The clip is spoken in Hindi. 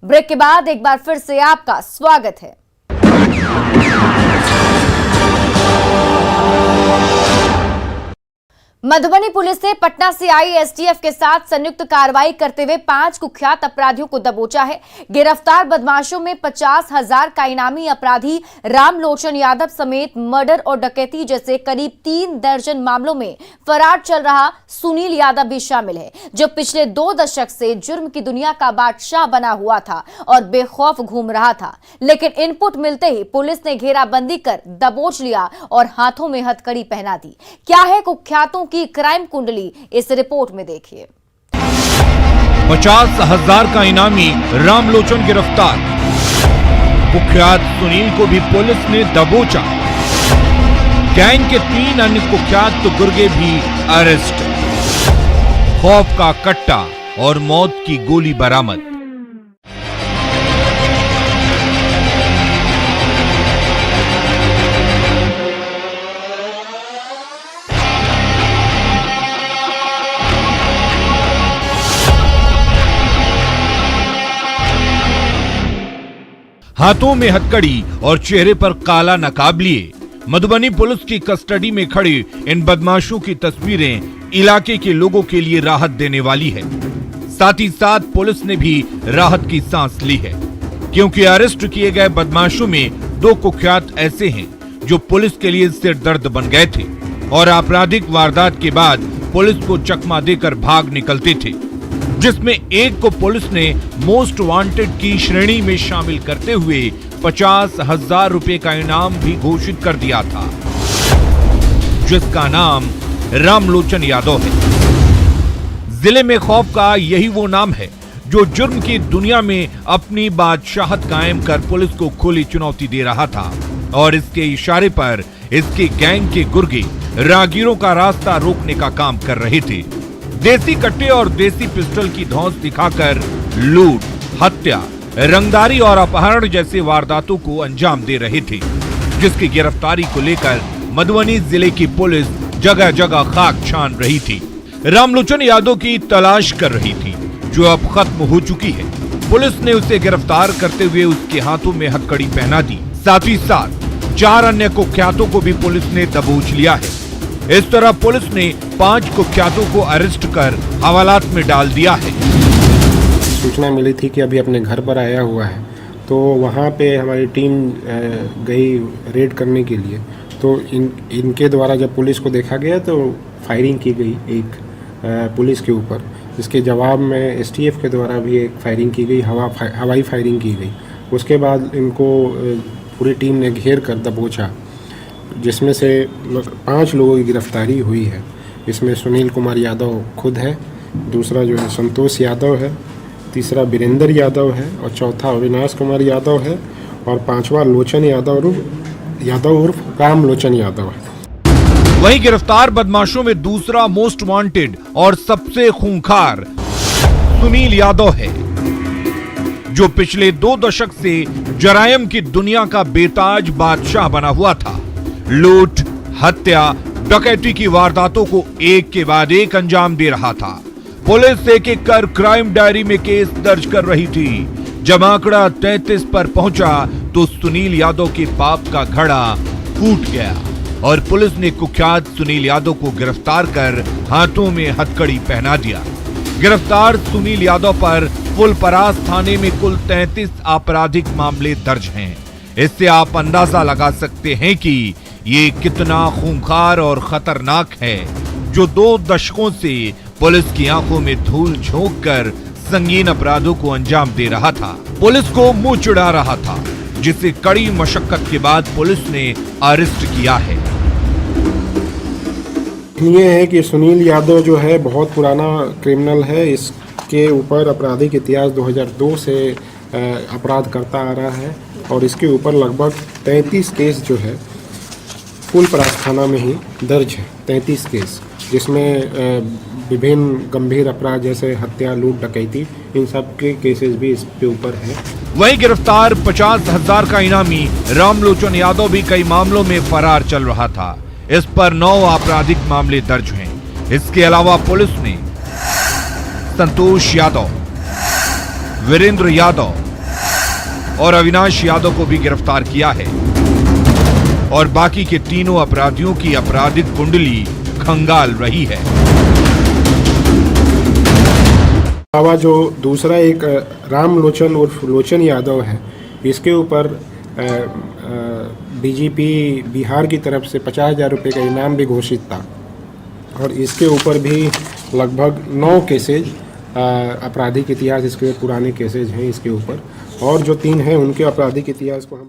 ब्रेक के बाद एक बार फिर से आपका स्वागत है। मधुबनी पुलिस ने पटना से आई एसटीएफ के साथ संयुक्त कार्रवाई करते हुए 5 कुख्यात अपराधियों को दबोचा है। गिरफ्तार बदमाशों में 50,000 का इनामी अपराधी रामलोचन यादव समेत मर्डर और डकैती जैसे करीब 3 दर्जन मामलों में फरार चल रहा सुनील यादव भी शामिल है, जो पिछले 2 दशक से जुर्म की दुनिया का बादशाह बना हुआ था और बेखौफ घूम रहा था। लेकिन इनपुट मिलते ही पुलिस ने घेराबंदी कर दबोच लिया और हाथों में हथकड़ी पहना दी। क्या है कुख्यातों की क्राइम कुंडली, इस रिपोर्ट में देखिए। 50,000 का इनामी रामलोचन गिरफ्तार। कुख्यात सुनील को भी पुलिस ने दबोचा। गैंग के 3 अन्य कुख्यात तो गुर्गे भी अरेस्ट। खौफ का कट्टा और मौत की गोली बरामद। हाथों में हथकड़ी और चेहरे पर काला नकाब लिए मधुबनी पुलिस की कस्टडी में खड़े इन बदमाशों की तस्वीरें इलाके के लोगों के लिए राहत देने वाली है। साथ ही साथ पुलिस ने भी राहत की सांस ली है, क्योंकि अरेस्ट किए गए बदमाशों में 2 कुख्यात ऐसे हैं जो पुलिस के लिए सिरदर्द बन गए थे और आपराधिक वारदात के बाद पुलिस को चकमा देकर भाग निकलते थे, जिसमें एक को पुलिस ने मोस्ट वांटेड की श्रेणी में शामिल करते हुए 50,000 रुपए का इनाम भी घोषित कर दिया था, जिसका नाम रामलोचन यादव है। जिले में खौफ का यही वो नाम है जो जुर्म की दुनिया में अपनी बादशाहत कायम कर पुलिस को खुली चुनौती दे रहा था और इसके इशारे पर इसके गैंग के गुर्गे राहगीरों का रास्ता रोकने का काम कर रहे थे। देसी कट्टे और देसी पिस्टल की धौंस दिखाकर लूट, हत्या, रंगदारी और अपहरण जैसे वारदातों को अंजाम दे रहे थे, जिसकी गिरफ्तारी को लेकर मधुबनी जिले की पुलिस जगह जगह खाक छान रही थी। रामलोचन यादव की तलाश कर रही थी, जो अब खत्म हो चुकी है। पुलिस ने उसे गिरफ्तार करते हुए उसके हाथों में हथकड़ी पहना दी। साथ ही साथ 4 अन्य कुख्यातों को भी पुलिस ने दबोच लिया है। इस तरह पुलिस ने 5 कुख्यातों को अरेस्ट कर हवालात में डाल दिया है। सूचना मिली थी कि अभी अपने घर पर आया हुआ है, तो वहाँ पे हमारी टीम गई रेड करने के लिए। तो इनके द्वारा जब पुलिस को देखा गया तो फायरिंग की गई एक पुलिस के ऊपर, जिसके जवाब में एसटीएफ के द्वारा भी एक फायरिंग की गई, हवाई फायरिंग की गई। उसके बाद इनको पूरी टीम ने घेर कर दबोचा, जिसमें से 5 लोगों की गिरफ्तारी हुई है। इसमें सुनील कुमार यादव खुद है, दूसरा जो है संतोष यादव है, तीसरा वीरेंद्र यादव है और चौथा अविनाश कुमार यादव है और 5वां लोचन यादव उर्फ रामलोचन यादव है। वहीं गिरफ्तार बदमाशों में दूसरा मोस्ट वांटेड और सबसे खूंखार सुनील यादव है, जो पिछले 2 दशक से जरायम की दुनिया का बेताज बादशाह बना हुआ था। लूट, हत्या, डकैती की वारदातों को एक के बाद एक अंजाम दे रहा था। पुलिस एक-एक कर क्राइम डायरी में केस दर्ज कर रही थी। जब आंकड़ा 33 पर पहुंचा तो सुनील यादव के पाप का घड़ा फूट गया और पुलिस ने कुख्यात सुनील यादव को गिरफ्तार कर हाथों में हथकड़ी पहना दिया। गिरफ्तार सुनील यादव पर फुलपरास थाने में कुल 33 आपराधिक मामले दर्ज हैं। इससे आप अंदाजा लगा सकते हैं कि ये कितना खूंखार और खतरनाक है, जो 2 दशकों से पुलिस की आंखों में धूल झोंक कर संगीन अपराधों को अंजाम दे रहा था, पुलिस को मुंह चिढ़ा रहा था, जिसे कड़ी मशक्कत के बाद पुलिस ने अरेस्ट किया है। ये है कि सुनील यादव जो है बहुत पुराना क्रिमिनल है। इसके ऊपर आपराधिक इतिहास 2002 से अपराध करता आ रहा है और इसके ऊपर लगभग 33 केस जो है फुलपरास थाना में ही दर्ज है। 33 केस, जिसमें विभिन्न गंभीर अपराध जैसे हत्या, लूट, डकैती, इन सब के केसेस भी इसके ऊपर हैं। वहीं गिरफ्तार 50,000 का इनामी रामलोचन यादव भी कई मामलों में फरार चल रहा था। इस पर 9 आपराधिक मामले दर्ज हैं। इसके अलावा पुलिस ने संतोष यादव, वीरेंद्र यादव, और अविनाश यादव को भी गिरफ्तार किया है और बाकी के तीनों अपराधियों की आपराधिक कुंडली खंगाल रही है। अलावा जो दूसरा एक राम लोचन उर्फ लोचन यादव है, इसके ऊपर डीजीपी बिहार की तरफ से 50,000 रुपये का इनाम भी घोषित था और इसके ऊपर भी लगभग 9 केसेज आपराधिक इतिहास, इसके पुराने केसेज हैं इसके ऊपर, और जो 3 हैं उनके आपराधिक इतिहास को हम